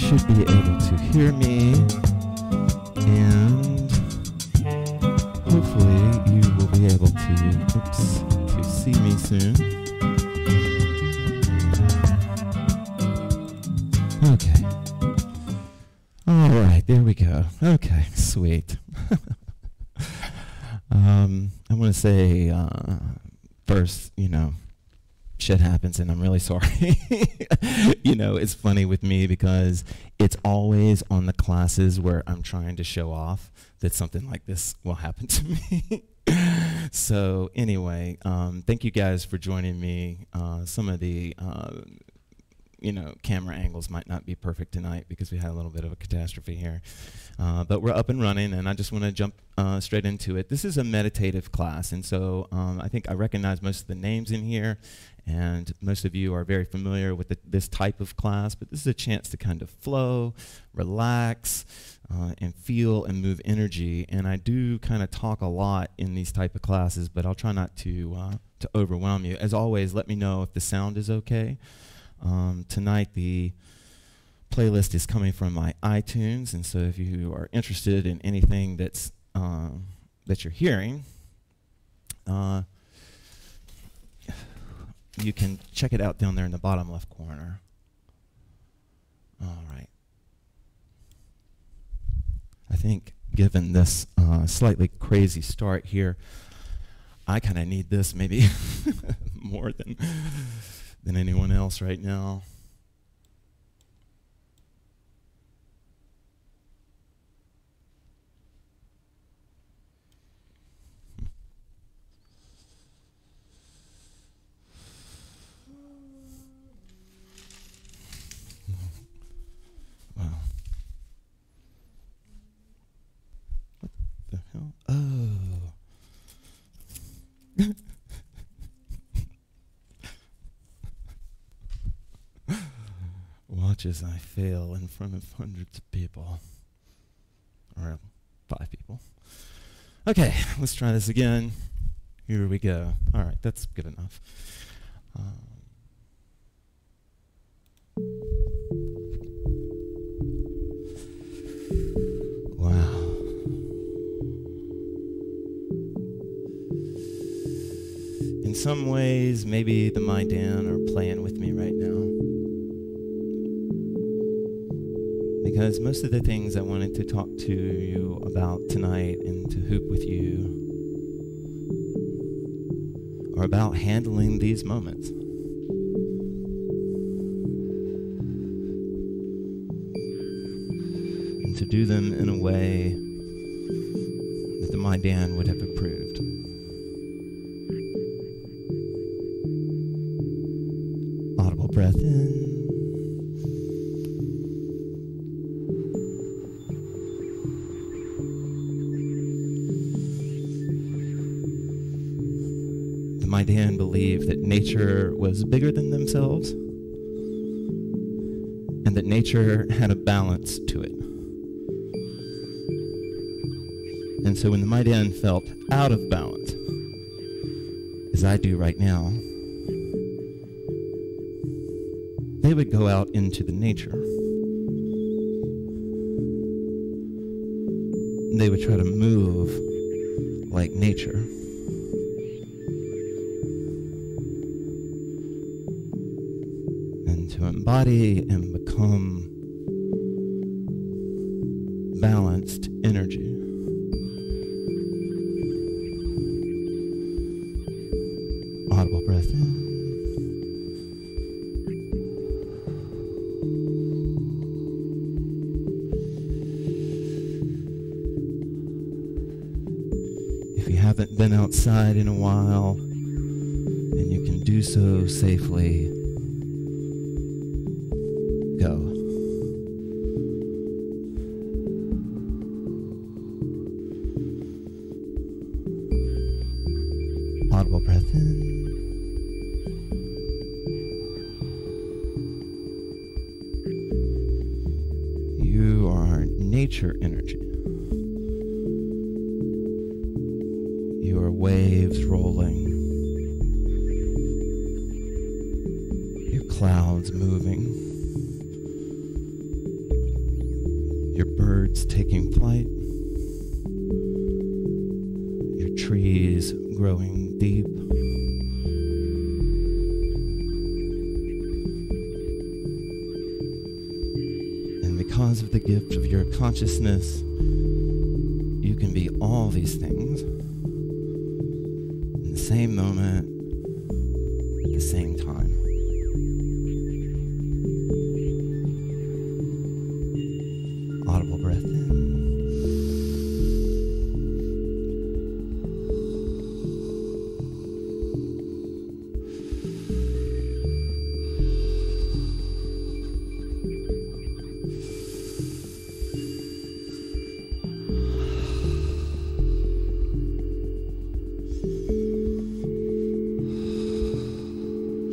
should be able to hear me, and hopefully you will be able to see me soon. Okay. All right, there we go. Okay, sweet. I want to say first, shit happens, and I'm really sorry. It's funny with me because it's always on the classes where I'm trying to show off that something like this will happen to me. So anyway, thank you guys for joining me. Some of the camera angles might not be perfect tonight because we had a little bit of a catastrophe here. But we're up and running, and I just want to jump straight into it. This is a meditative class, and so I think I recognize most of the names in here, and most of you are very familiar with this type of class, but this is a chance to kind of flow, relax, and feel and move energy. And I do kind of talk a lot in these type of classes, but I'll try not to overwhelm you. As always, let me know if the sound is okay. Tonight the playlist is coming from my iTunes, and so if you are interested in anything that you're hearing, you can check it out down there in the bottom left corner. All right. I think given this slightly crazy start here, I kind of need this maybe more than anyone else right now. Wow. What the hell? Oh. Watch as I fail in front of hundreds of people. Or 5 people. Okay, let's try this again. Here we go. All right, that's good enough. Wow. In some ways, maybe the Maidan are playing with me right now. Because most of the things I wanted to talk to you about tonight and to hoop with you are about handling these moments. And to do them in a way that the Maidan would have approved. Audible breath in. Maidan believed that nature was bigger than themselves and that nature had a balance to it. And so when the Maidan felt out of balance, as I do right now, they would go out into the nature. They would try to move like nature. To embody and become balanced energy. Audible breath in. If you haven't been outside in a while, and you can do so safely, go. Audible breath in. You are nature energy. You are waves rolling. Your clouds moving. your birds taking flight, your trees growing deep, and because of the gift of your consciousness, you can be all these things in the same moment, at the same time. Audible breath in.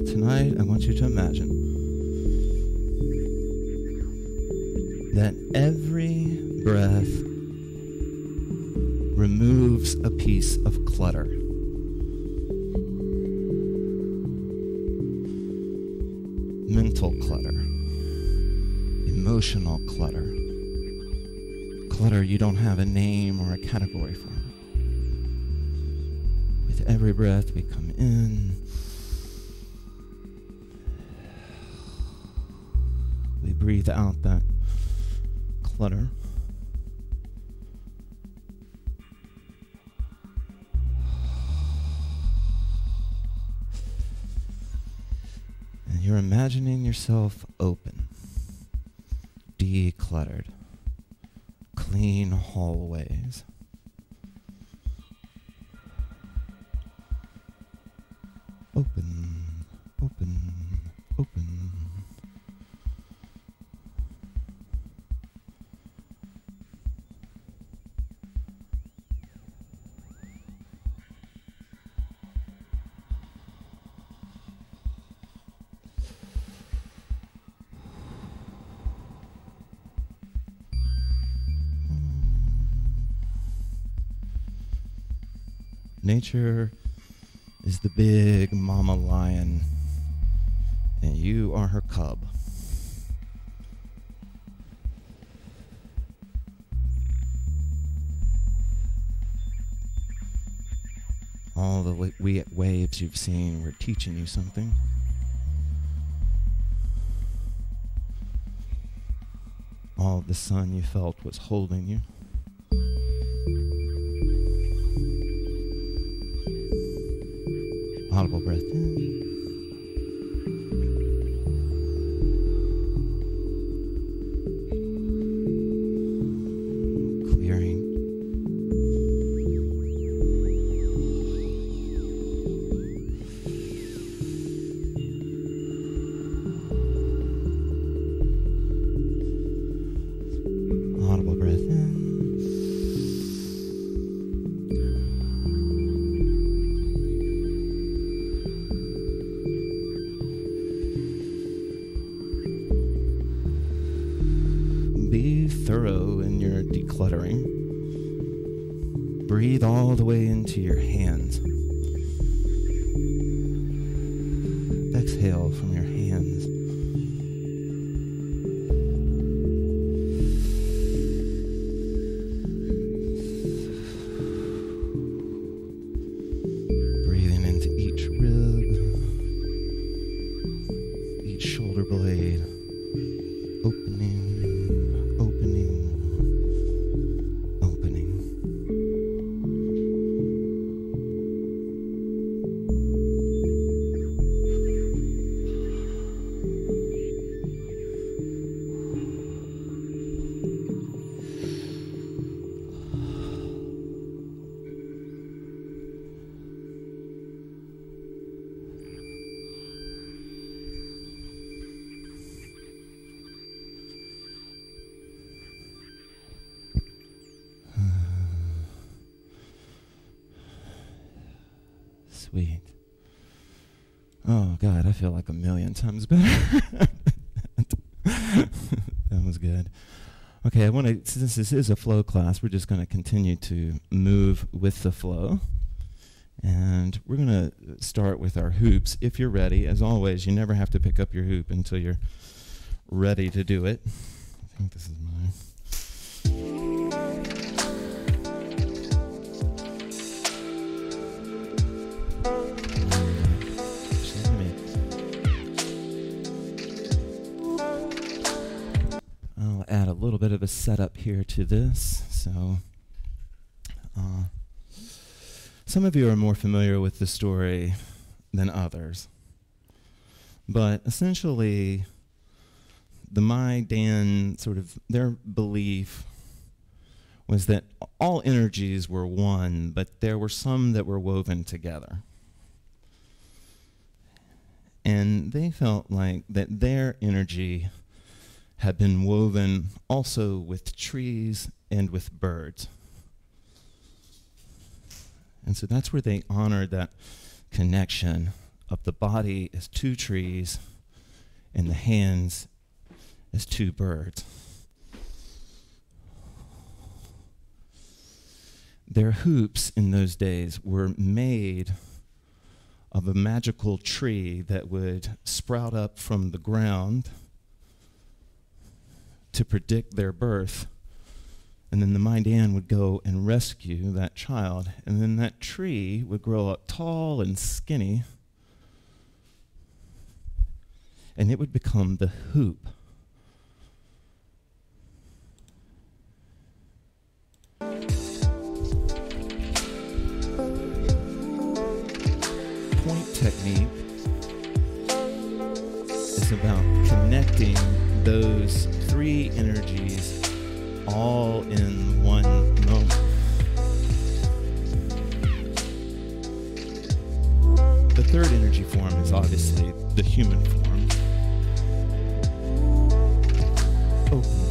Tonight, I want you to imagine that every breath removes a piece of clutter. Mental clutter, emotional clutter, clutter you don't have a name or a category for. With every breath we come in, we breathe out that clutter. And you're imagining yourself open, decluttered, clean hallways. Open, open, open. Nature is the big mama lion, and you are her cub. All the waves you've seen were teaching you something. All the sun you felt was holding you. Audible breath in. Clearing. Audible breath in. Be thorough in your decluttering. Breathe all the way into your hands. Exhale from your hands. Breathing into each rib, each shoulder blade, opening. Sweet. Oh, God, I feel like a million times better. That was good. Okay, since this is a flow class, we're just going to continue to move with the flow. And we're going to start with our hoops. If you're ready, as always, you never have to pick up your hoop until you're ready to do it. I think this is mine. I'll add a little bit of a setup here to this. So some of you are more familiar with the story than others. But essentially, the Maidan, sort of their belief was that all energies were one, but there were some that were woven together. And they felt like that their energy had been woven also with trees and with birds. And so that's where they honored that connection of the body as two trees and the hands as two birds. Their hoops in those days were made of a magical tree that would sprout up from the ground to predict their birth. And then the Maidan would go and rescue that child. And then that tree would grow up tall and skinny. And it would become the hoop. Point technique is about connecting those three energies all in one moment. The third energy form is obviously the human form. Open.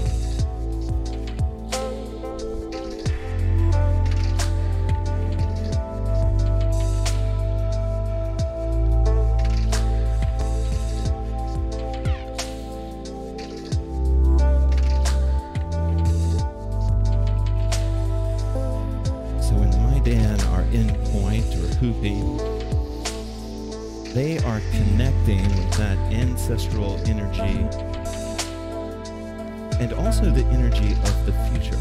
They are connecting with that ancestral energy and also the energy of the future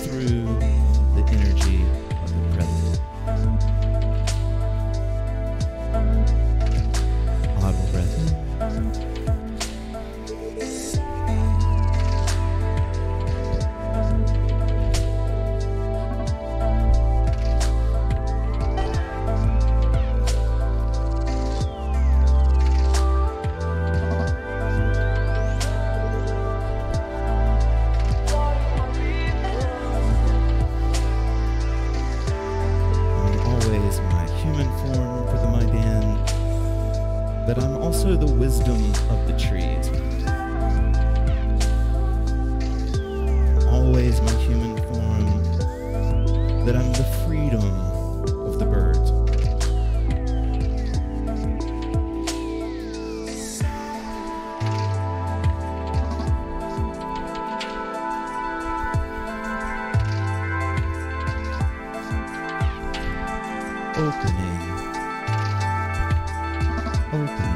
through the energy of the present. Audible breath. But I'm also the wisdom of the trees. Always my human form, that I'm the freedom of the birds. Opening. Open.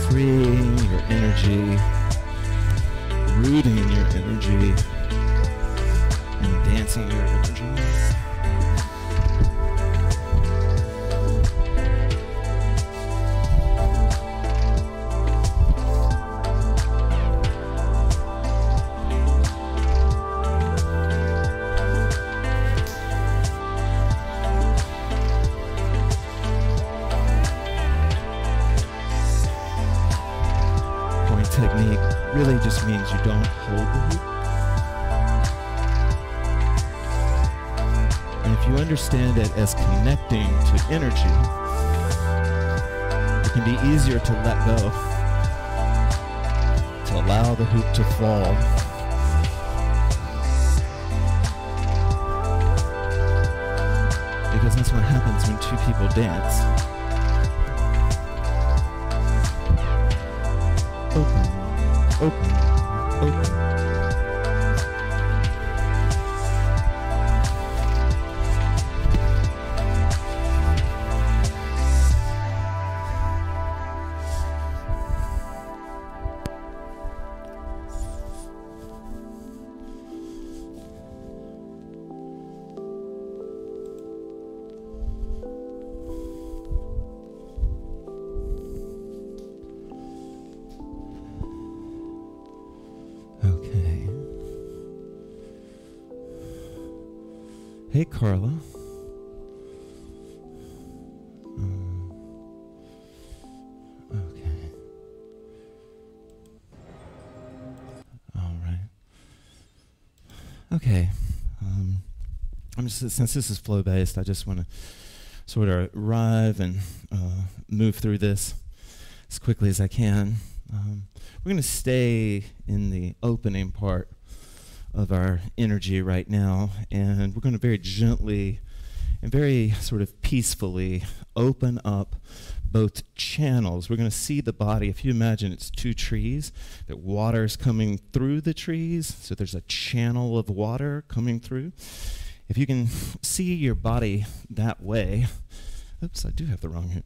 Freeing your energy, rooting your energy, and dancing your energy. Technique really just means you don't hold the hoop. you understand it as connecting to energy, it can be easier to let go, to allow the hoop to fall. Because that's what happens when two people dance. Open, open, open. Hey, Carla. Okay. All right. Okay. Since this is flow-based, I just want to sort of arrive and move through this as quickly as I can. We're going to stay in the opening part of our energy right now, and we're going to very gently and very sort of peacefully open up both channels. We're going to see the body. If you imagine it's two trees, that water is coming through the trees, so there's a channel of water coming through. If you can see your body that way, oops, I do have the wrong hip.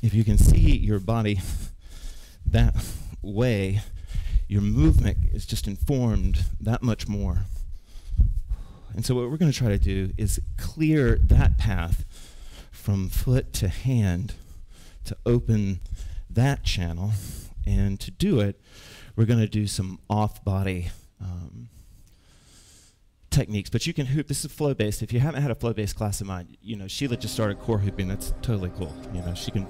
If you can see your body that way, your movement is just informed that much more. And so what we're going to try to do is clear that path from foot to hand to open that channel. And to do it, we're going to do some off-body techniques. But you can hoop. This is flow-based. If you haven't had a flow-based class of mine, you know, Sheila just started core hooping. That's totally cool. You know, she can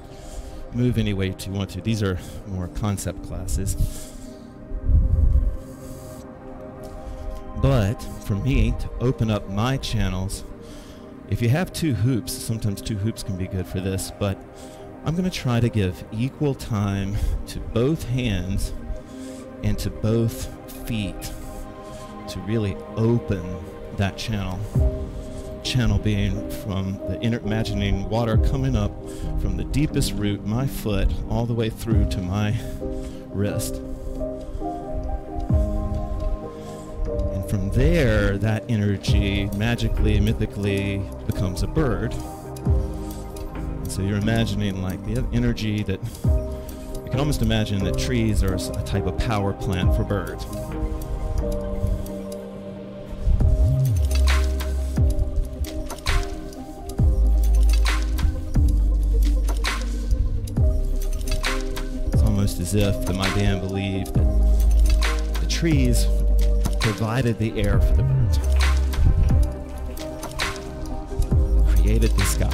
move any way you want to. These are more concept classes. But for me to open up my channels, if you have two hoops, sometimes two hoops can be good for this, but I'm going to try to give equal time to both hands and to both feet to really open that channel. Channel being from the imagining water coming up from the deepest root, my foot, all the way through to my wrist. From there, that energy magically, mythically becomes a bird. And so you're imagining like the energy that you can almost imagine that trees are a type of power plant for birds. It's almost as if my dad believed that the trees provided the air for the birds, created the sky,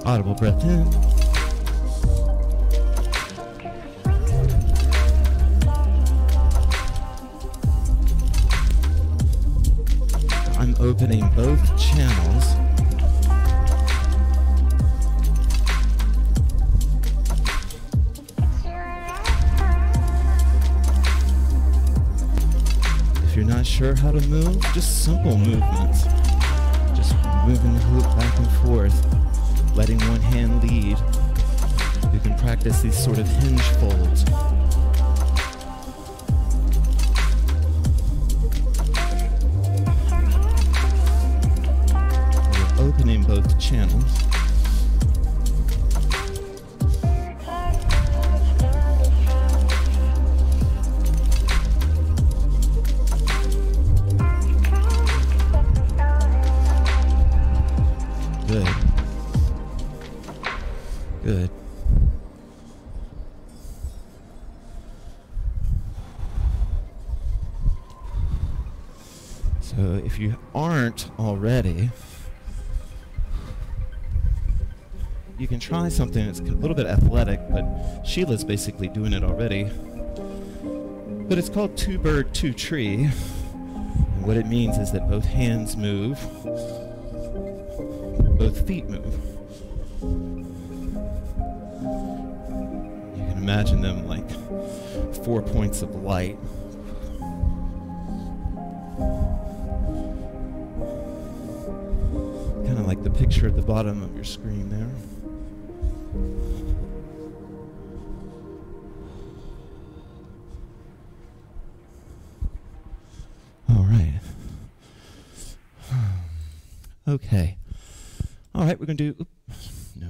audible breath in, I'm opening both channels. If you're not sure how to move, just simple movements. Just moving the hoop back and forth, letting one hand lead. You can practice these sort of hinge folds. We're opening both channels. Good. So if you aren't already, you can try something that's a little bit athletic, but Sheila's basically doing it already. But it's called two bird, two tree. And what it means is that both hands move, both feet move. You can imagine them like 4 points of light. Kind of like the picture at the bottom of your screen there. All right. Okay. All right, we're going to do, no.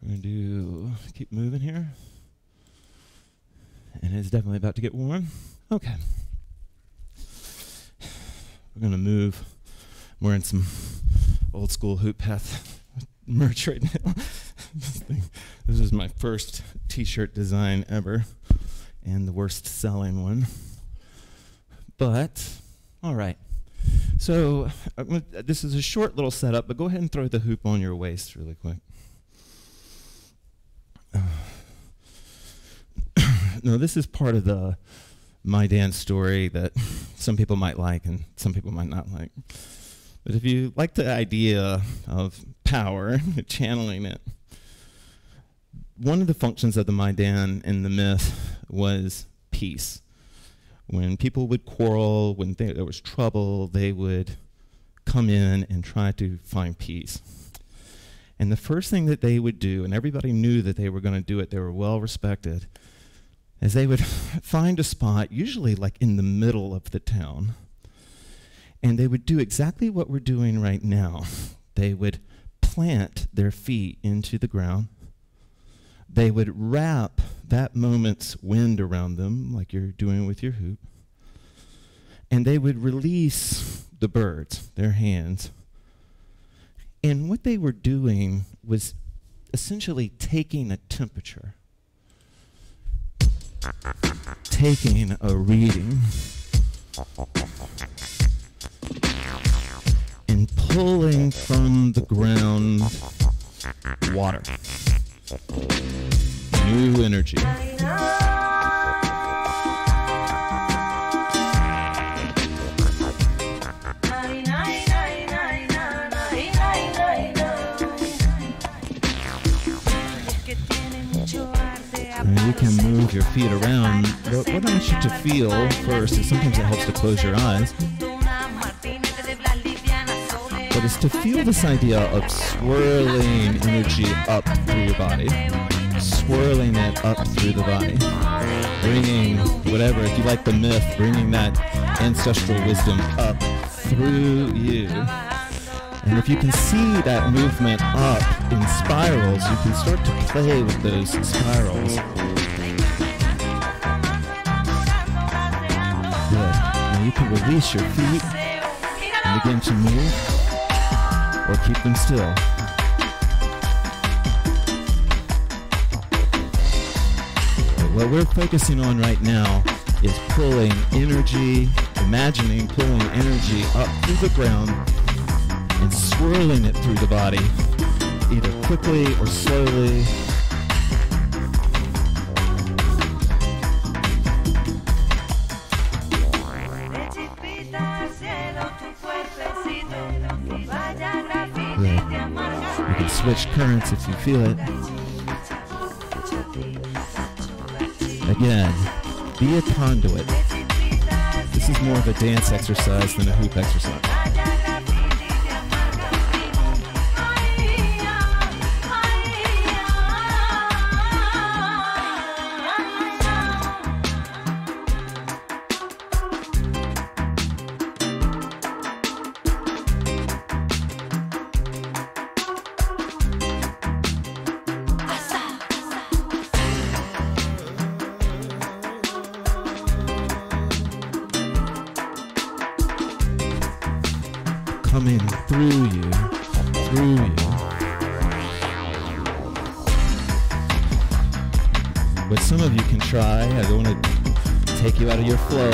We're going to do, keep moving here. And it's definitely about to get warm. Okay. We're going to move. I'm wearing some old school HoopPath merch right now. This is my first t-shirt design ever and the worst selling one. But, all right. So this is a short little setup, but go ahead and throw the hoop on your waist really quick. No, this is part of the My Dance story that some people might like and some people might not like. But if you like the idea of power, channeling it, one of the functions of the My Dan in the myth was peace. When people would quarrel, when there was trouble, they would come in and try to find peace. And the first thing that they would do, and everybody knew that they were going to do it, they were well respected, is they would find a spot, usually like in the middle of the town, and they would do exactly what we're doing right now. They would plant their feet into the ground. They would wrap that moment's wind around them, like you're doing with your hoop, and they would release the birds, their hands. And what they were doing was essentially taking a temperature, taking a reading, and pulling from the ground water, new energy. You can move your feet around, but what I want you to feel first is sometimes it helps to close your eyes, but it's to feel this idea of swirling energy up through your body, swirling it up through the body, bringing whatever, if you like the myth, bringing that ancestral wisdom up through you. And if you can see that movement up in spirals, you can start to play with those spirals. Good. Now you can release your feet and begin to move, or keep them still. But what we're focusing on right now is pulling energy, imagining pulling energy up through the ground and swirling it through the body, either quickly or slowly. Good. You can switch currents if you feel it. Again, be a conduit. This is more of a dance exercise than a hoop exercise. Coming through you, through you. What some of you can try, I don't want to take you out of your flow,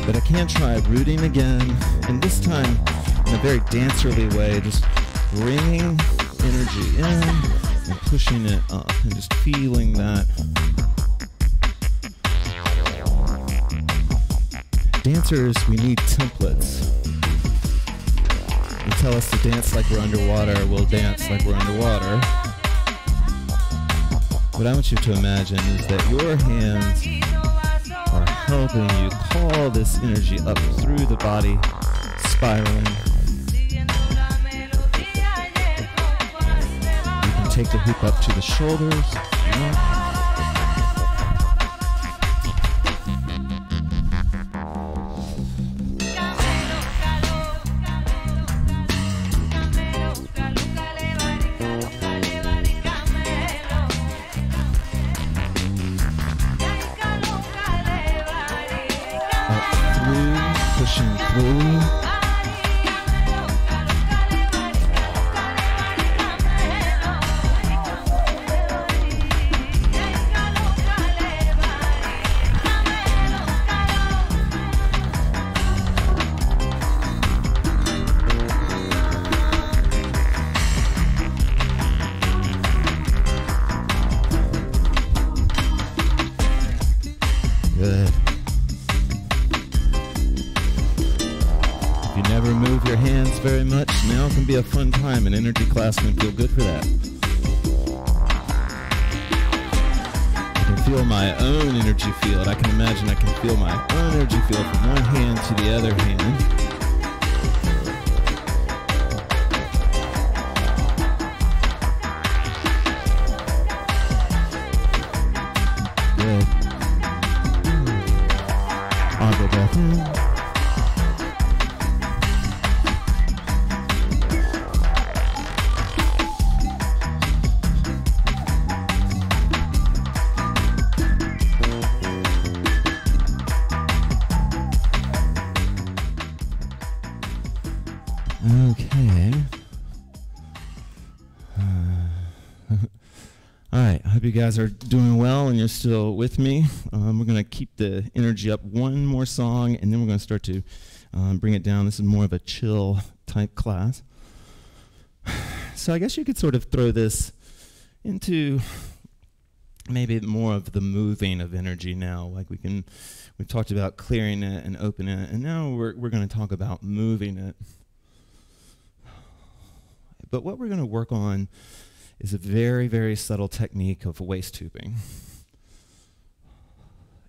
but I can try rooting again, and this time in a very dancerly way, just bringing energy in and pushing it up, and just feeling that dancers, we need templates. You tell us to dance like we're underwater, we'll dance like we're underwater. What I want you to imagine is that your hands are helping you call this energy up through the body, spiraling. You can take the hoop up to the shoulders. Pushing through. Good. You never move your hands very much. Now can be a fun time. An energy class can feel good for that. I can feel my own energy field. I can imagine I can feel my own energy field from one hand to the other hand. Good. Arm breath in. Okay. All right. I hope you guys are doing well and you're still with me. We're going to keep the energy up one more song, and then we're going to start to bring it down. This is more of a chill type class. So I guess you could sort of throw this into maybe more of the moving of energy now. Like we've talked about clearing it and opening it, and now we're going to talk about moving it. But what we're going to work on is a very, very subtle technique of waist tubing.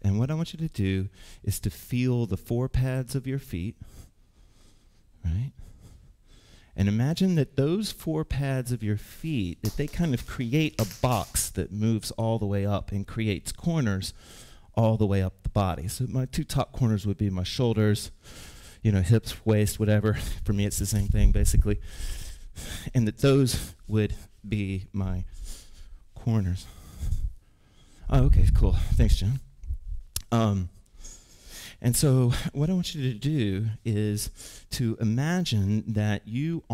And what I want you to do is to feel the four pads of your feet, right? And imagine that those four pads of your feet, that they kind of create a box that moves all the way up and creates corners all the way up the body. So my two top corners would be my shoulders, you know, hips, waist, whatever. For me, it's the same thing, basically. And that those would be my corners. Oh, okay, cool. Thanks, Jim. And so what I want you to do is to imagine that you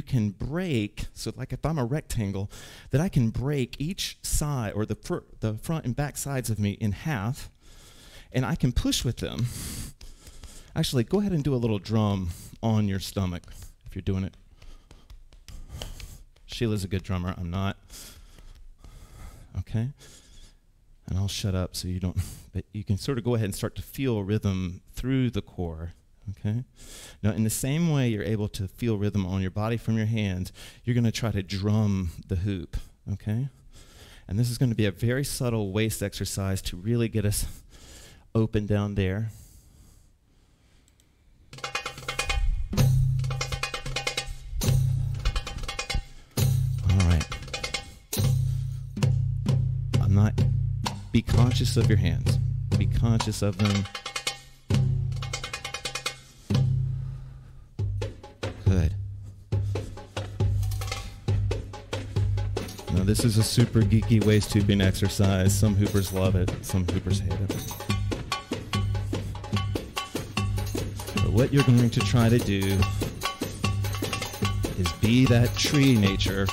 can break, so like if I'm a rectangle, that I can break each side, or the front and back sides of me in half, and I can push with them. Actually, go ahead and do a little drum on your stomach if you're doing it. Sheila's a good drummer. I'm not. Okay? And I'll shut up so you don't, but you can sort of go ahead and start to feel rhythm through the core. Okay? Now, in the same way you're able to feel rhythm on your body from your hands, you're going to try to drum the hoop. Okay? And this is going to be a very subtle waist exercise to really get us open down there. Be conscious of your hands. Be conscious of them. Good. Now this is a super geeky waist tubing exercise. Some hoopers love it. Some hoopers hate it. But what you're going to try to do is be that tree nature.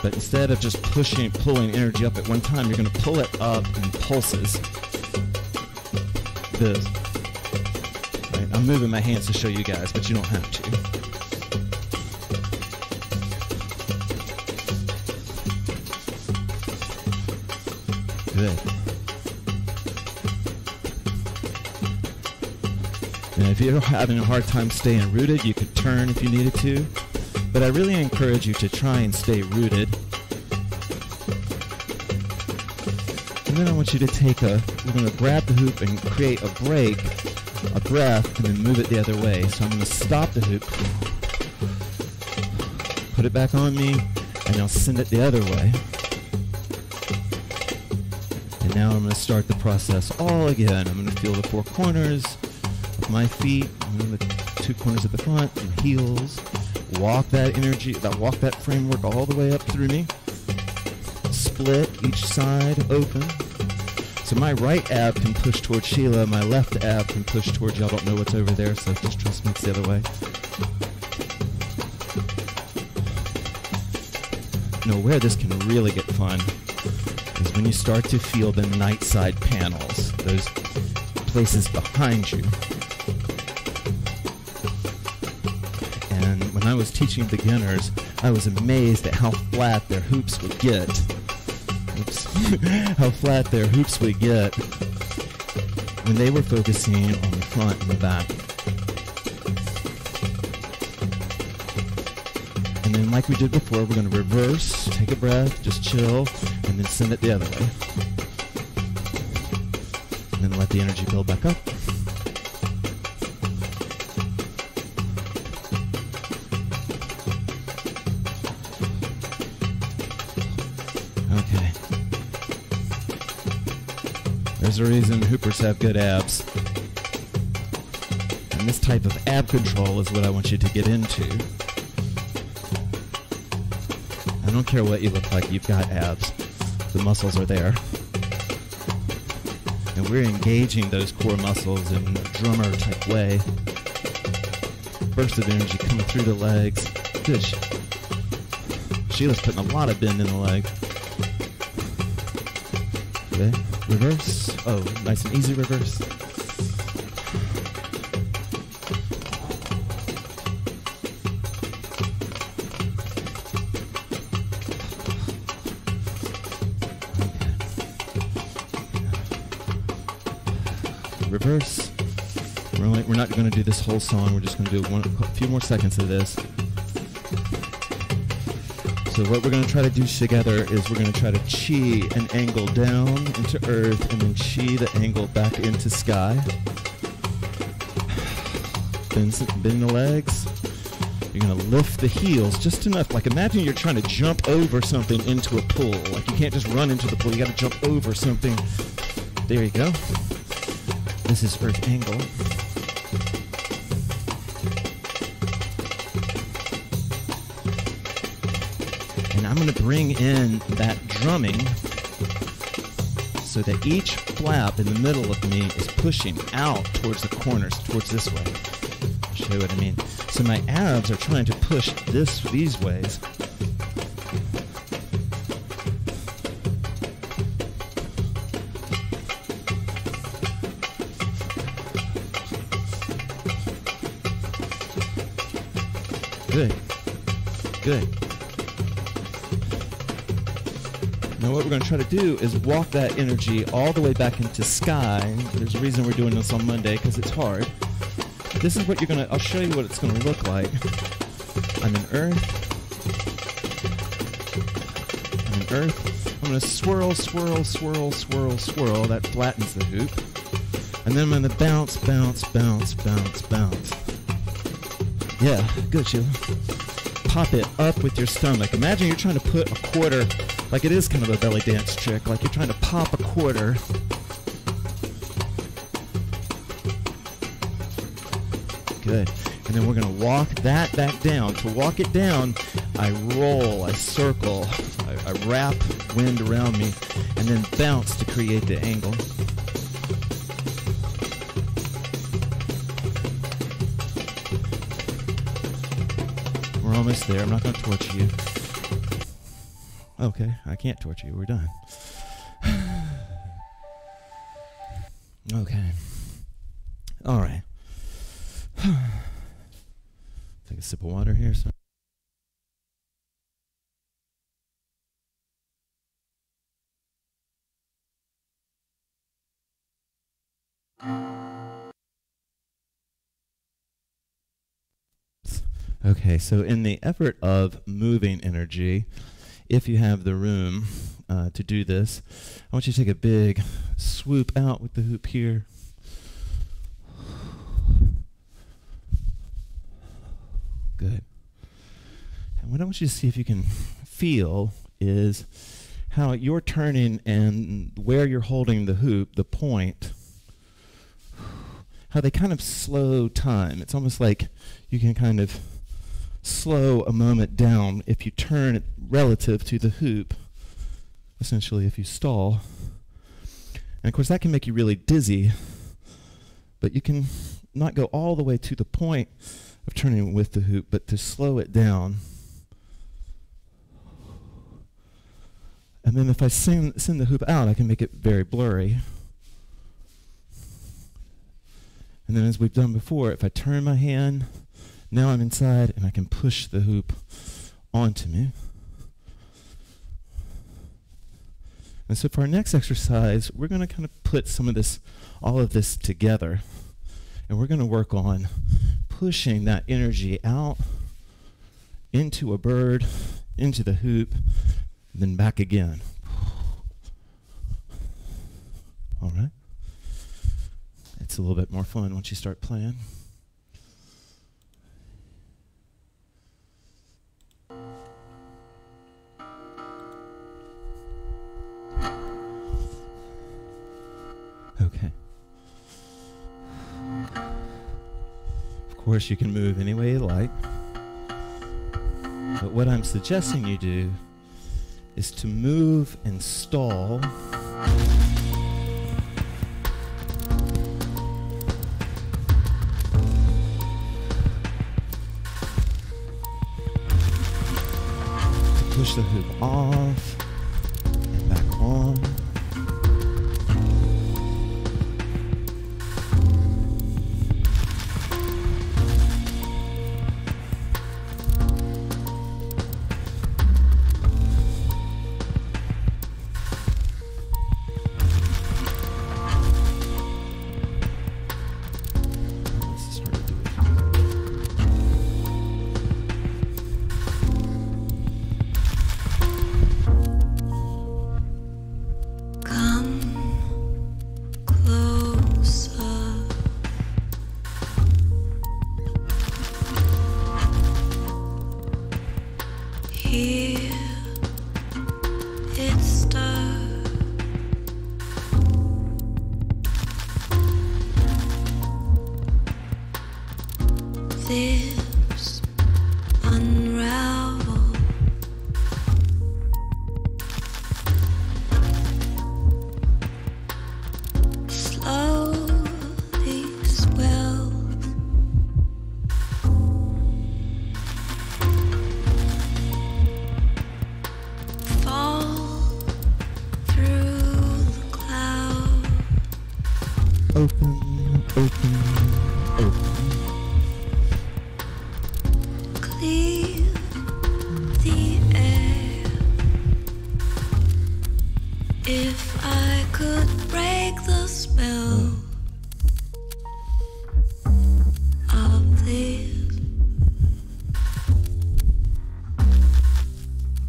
But instead of just pulling energy up at one time, you're going to pull it up in pulses. This. Right? I'm moving my hands to show you guys, but you don't have to. Good. And if you're having a hard time staying rooted, you could turn if you needed to. But I really encourage you to try and stay rooted. And then I want you to we're going to grab the hoop and create a break, a breath, and then move it the other way. So I'm going to stop the hoop, put it back on me, and I'll send it the other way. And now I'm going to start the process all again. I'm going to feel the four corners of my feet, the two corners at the front, and heels. Walk that energy, walk that framework all the way up through me. Split each side open. So my right ab can push towards Sheila, my left ab can push towards y'all. Don't know what's over there, so just trust me, it's the other way. Now where this can really get fun is when you start to feel the night side panels, those places behind you. And when I was teaching beginners, I was amazed at how flat their hoops would get. How flat their hoops would get when they were focusing on the front and the back. And then like we did before, we're going to reverse, take a breath, just chill, and then send it the other way. And then let the energy build back up. Okay. There's a reason hoopers have good abs. And this type of ab control is what I want you to get into. I don't care what you look like, you've got abs. The muscles are there. And we're engaging those core muscles in a drummer type way. Burst of energy coming through the legs. Good. Sheila's putting a lot of bend in the leg. Okay, reverse. Oh, nice and easy reverse. Reverse. We're not going to do this whole song. We're just going to do a few more seconds of this. So what we're going to try to do together is we're going to try to chi an angle down into earth and then chi the angle back into sky. Bend the legs. You're going to lift the heels just enough. Like imagine you're trying to jump over something into a pool. Like you can't just run into the pool. You got to jump over something. There you go. This is earth angle. And I'm going to bring in that drumming so that each flap in the middle of me is pushing out towards the corners, towards this way. I'll show you what I mean. So my abs are trying to push these ways. Good. Good. Now what we're going to try to do is walk that energy all the way back into sky. There's a reason we're doing this on Monday, because it's hard. This is what you're going to, I'll show you what it's going to look like. I'm in earth. I'm in earth. I'm going to swirl, swirl, swirl, swirl, swirl. That flattens the hoop. And then I'm going to bounce, bounce, bounce, bounce, bounce. Yeah, good, Sheila. Pop it up with your stomach. Imagine you're trying to put a quarter, like it is kind of a belly dance trick, like you're trying to pop a quarter. Good. And then we're going to walk that back down. To walk it down, I roll, I circle, I wrap wind around me, and then bounce to create the angle. We're almost there. I'm not going to torture you. Okay, I can't torture you. We're done. Okay. All right. Take a sip of water here. So. Okay, so in the effort of moving energy, if you have the room to do this, I want you to take a big swoop out with the hoop here. Good. And what I want you to see if you can feel is how you're turning and where you're holding the hoop, the point, how they kind of slow time. It's almost like you can kind of slow a moment down if you turn it relative to the hoop, essentially if you stall. And of course that can make you really dizzy, but you can not go all the way to the point of turning with the hoop, but to slow it down. And then if I send the hoop out, I can make it very blurry. And then as we've done before, if I turn my hand, now I'm inside and I can push the hoop onto me. And so for our next exercise, we're going to kind of put some of this, all of this together. And we're going to work on pushing that energy out into a bird, into the hoop, then back again. All right. It's a little bit more fun once you start playing. Okay. Of course, you can move any way you like. But what I'm suggesting you do is to move and stall to push the hoop off and back on. This unravel. Slowly swell. Fall through the cloud. Open, open, open. Clear the air. If I could break the spell of this,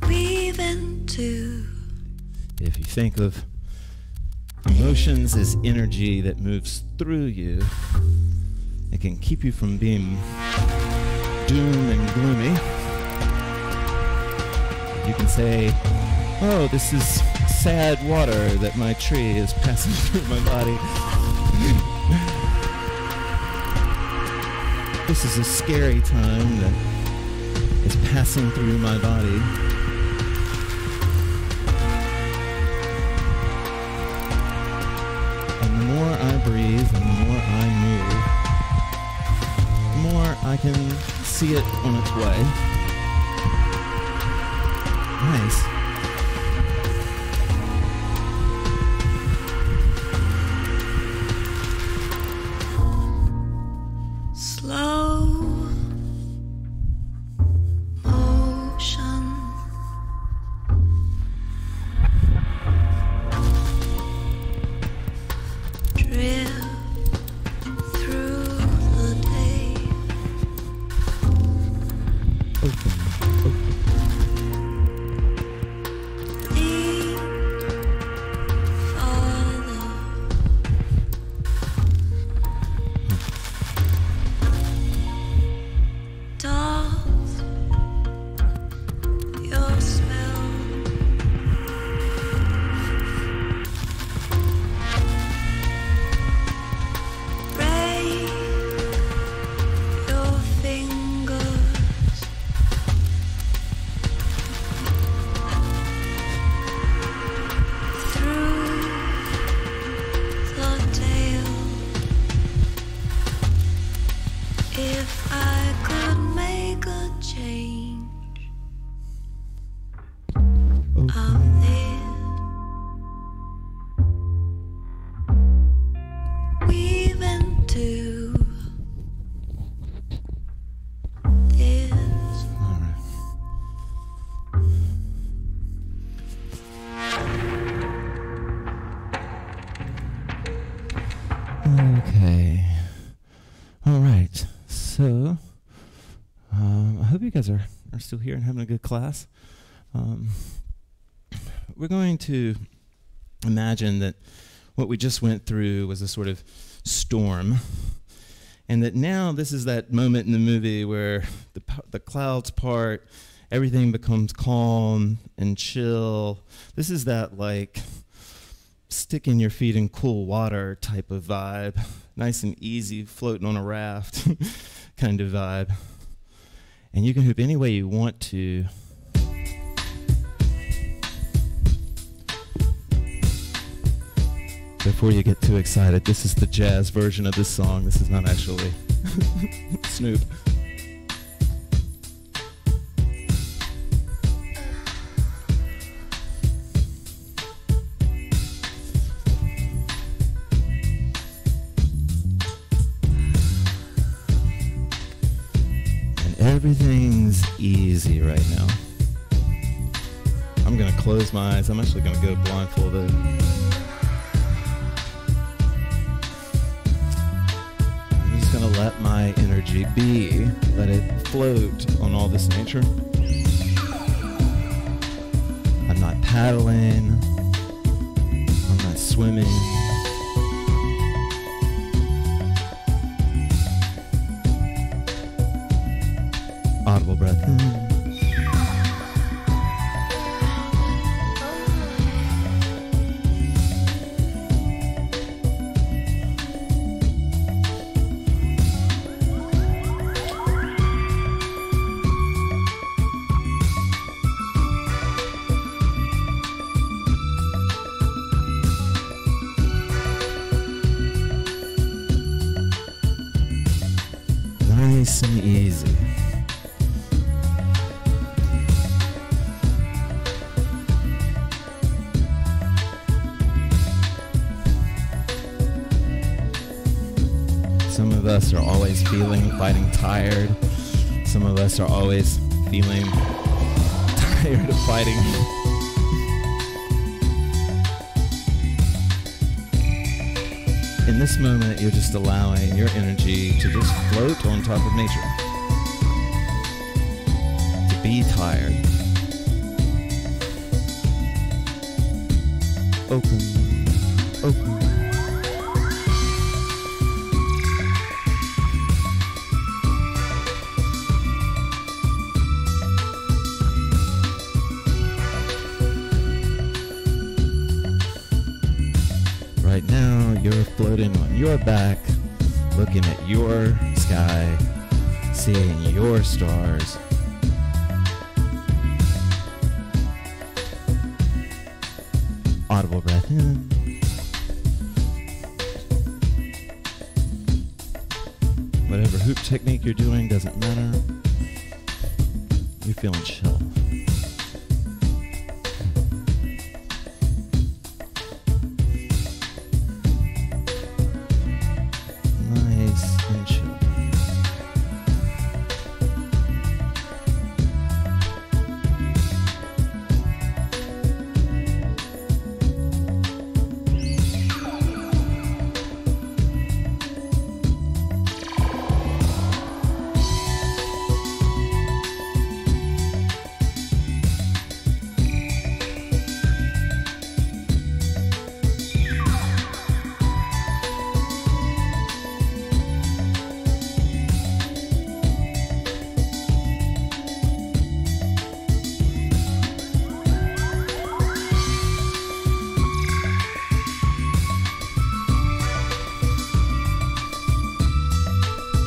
weave into. If you think of emotions as energy that moves through you, it can keep you from being doom and gloomy. You can say, oh, this is sad water that my tree is passing through my body. This is a scary time that is passing through my body. And the more I breathe and the more I move, the more I can see it on its way. Nice. Slow motion. Drift through the day. to this. All right. Okay. All right. So, I hope you guys are still here and having a good class. We're going to imagine that what we just went through was a sort of storm, and that now this is that moment in the movie where the clouds part, everything becomes calm and chill. This is that like sticking your feet in cool water type of vibe, nice and easy, floating on a raft kind of vibe. And you can hoop any way you want to. Before you get too excited, this is the jazz version of this song. This is not actually Snoop. And everything's easy right now. I'm going to close my eyes. I'm actually going to go blindfolded. Gonna let my energy be, let it float on all this nature. I'm not paddling, I'm not swimming. Audible breath in. Nice and easy. Some of us are always fighting tired. Some of us are always feeling tired of fighting. In this moment, you're just allowing your energy to just float on top of nature. To be tired. Open, open. Right now, you're floating on your back, looking at your sky, seeing your stars. Audible breath in. Whatever hoop technique you're doing doesn't matter. You're feeling chill.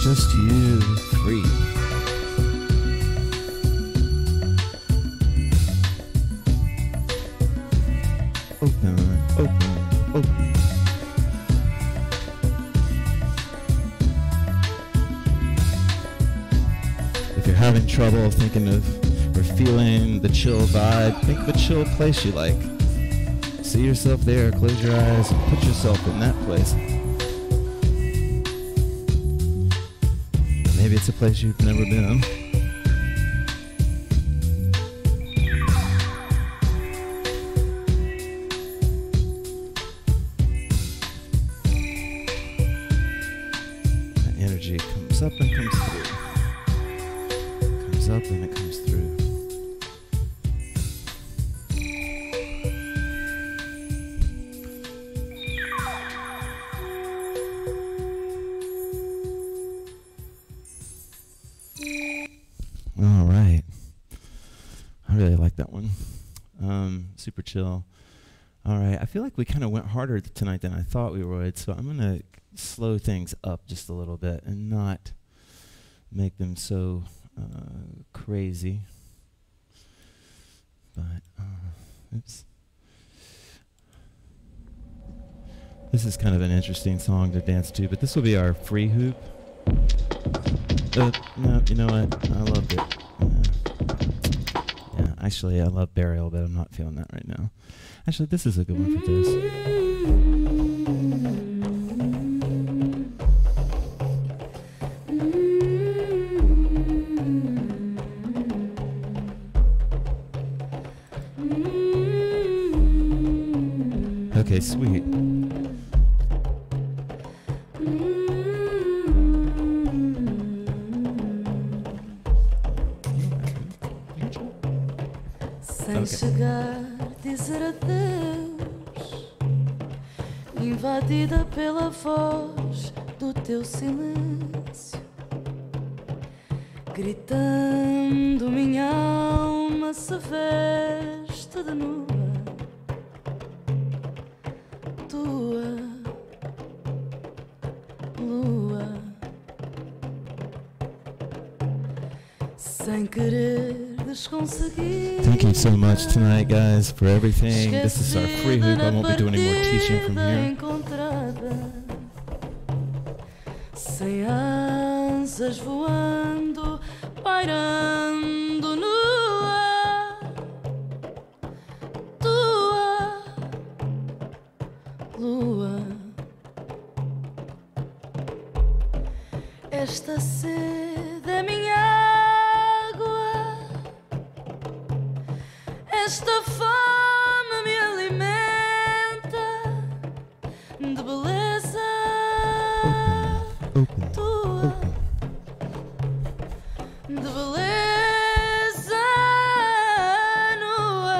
Just you free. Open, open, open. If you're having trouble thinking of or feeling the chill vibe, think of a chill place you like. See yourself there, close your eyes, and put yourself in that place. Maybe it's a place you've never been. That energy comes up and comes through. Comes up and it comes through. All right. I really like that one. Super chill. All right. I feel like we kind of went harder tonight than I thought we would, so I'm going to slow things up just a little bit and not make them so crazy. But, oops. This is kind of an interesting song to dance to, but this will be our free hoop. No, you know what? I loved it. Yeah, actually, I love Burial, but I'm not feeling that right now. Actually, this is a good one for this. Okay, sweet. Sem chegar, dizer adeus, invadida pela voz do teu silêncio, gritando minha alma se veste de nua, tua lua, sem querer. Thank you so much tonight, guys, for everything. This is our free hoop. I won't be doing any more teaching from here. Sem asas voando, pairando no ar, tua lua. Esta sede é minha. Esta fome me alimenta de beleza tua, de beleza nua.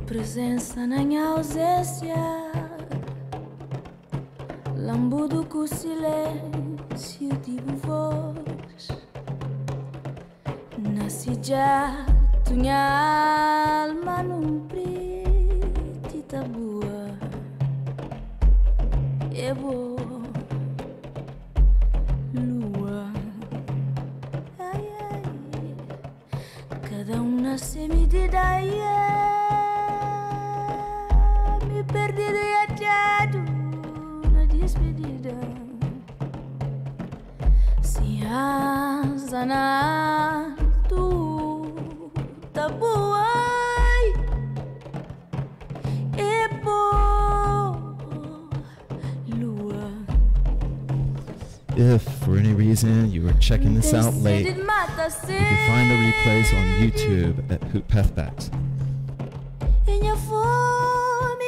Presença nem ausência, lambudo com silêncio de voz. Nasci já, minha alma num preto tabua. É boa lua, ai, ai. Cada na medida, ai, ai. Perdido e achado na despedida, se asa na tu tabu, ai, é boa lua. If for any reason you are checking this out late, you can find the replays on YouTube at HoopPath.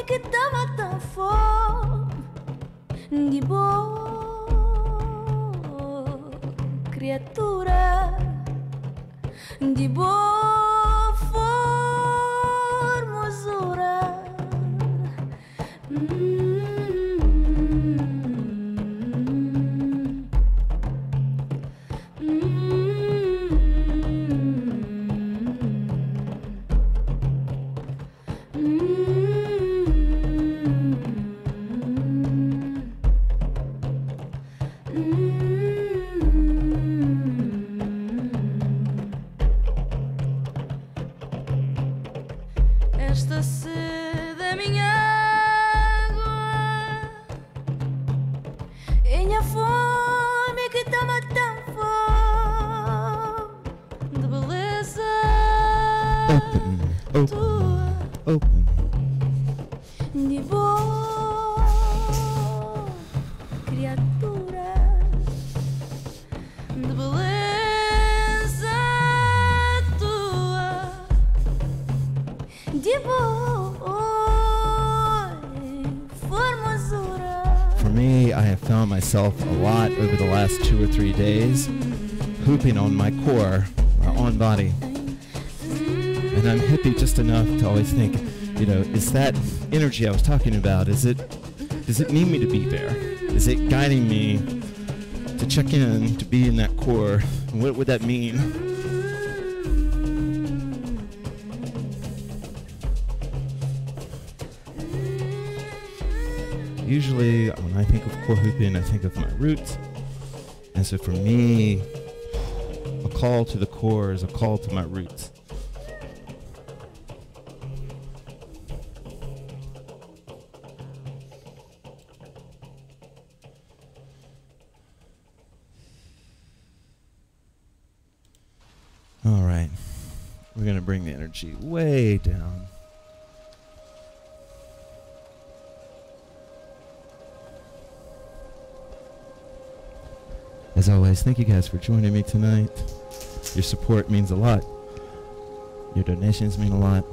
Que tava tão fome de boa criatura, de boa formosura. Open, open, open. De boa criatura, de beleza tua, de boa formosura. For me, I have found myself a lot over the last 2 or 3 days hooping on my core, my own body. And I'm hippie just enough to always think, you know, is that energy I was talking about, does it need me to be there? Is it guiding me to check in, to be in that core? And what would that mean? Usually when I think of core hooping, I think of my roots. And so for me, a call to the core is a call to my roots. All right, we're going to bring the energy way down. As always, thank you guys for joining me tonight. Your support means a lot. Your donations mean a lot.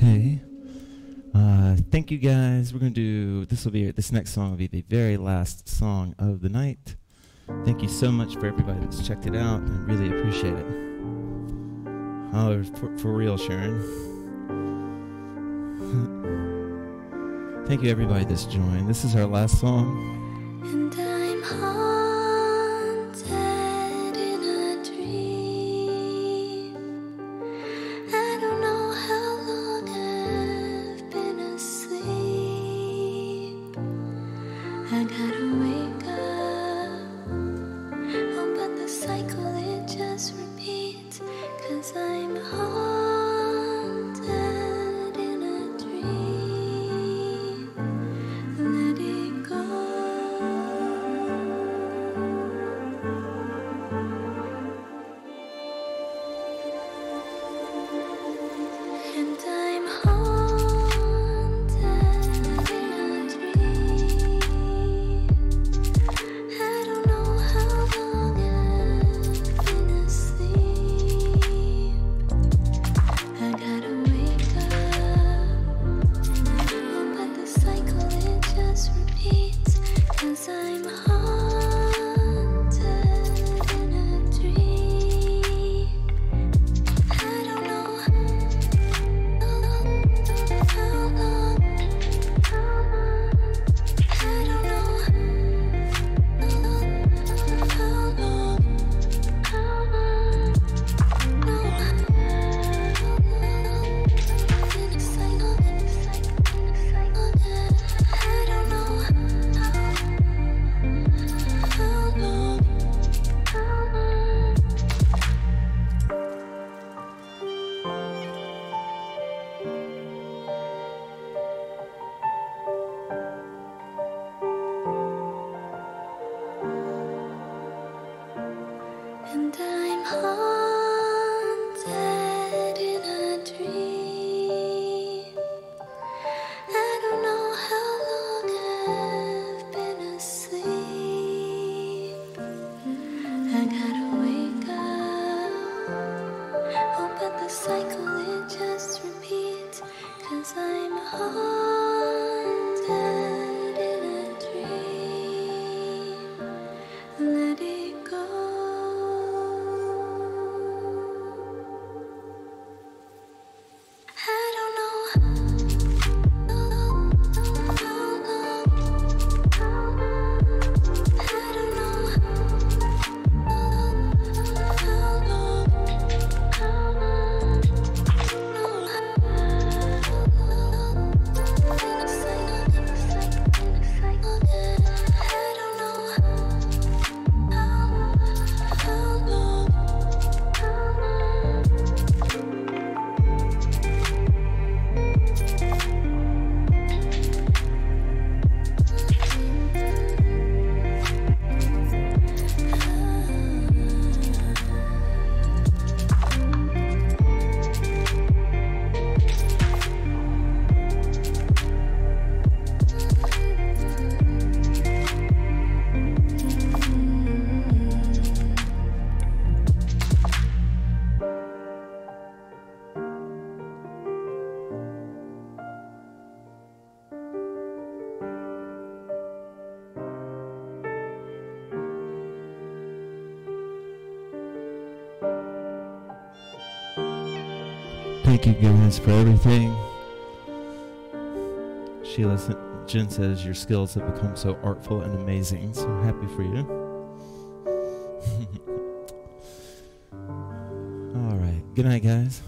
Okay. Thank you guys. We're gonna do this next song will be the very last song of the night. Thank you so much for everybody that's checked it out. I really appreciate it. Oh, for real, Sharon. Thank you everybody that's joined. This is our last song. And I'm haunted in a dream. I don't know how long I've been asleep. I gotta wake up. Oh, but the cycle, it just repeats. 'Cause I'm haunted in a dream. Let it go. And I'm haunted in a dream. I don't know how long I've been asleep. I gotta wake up. Oh, but the cycle, it just repeats. 'Cause I'm haunted in a dream. I don't know how long, how long, how long. I don't know how long, how long, how long. No, in a cycle, in a cycle, in a cycle. I don't know how long, how long. And I'm haunted in a dream. I don't know how long I've been asleep. I gotta wake up. Oh, but the cycle, it just repeats. 'Cause I'm haunted in a dream. Let it go. I don't know how long, how long, how long. I don't know how long, how long. No, in a cycle, in a cycle, in a cycle. I don't know how long, how long. Thank you guys for everything. Jen says your skills have become so artful and amazing. So happy for you. All right. Good night, guys.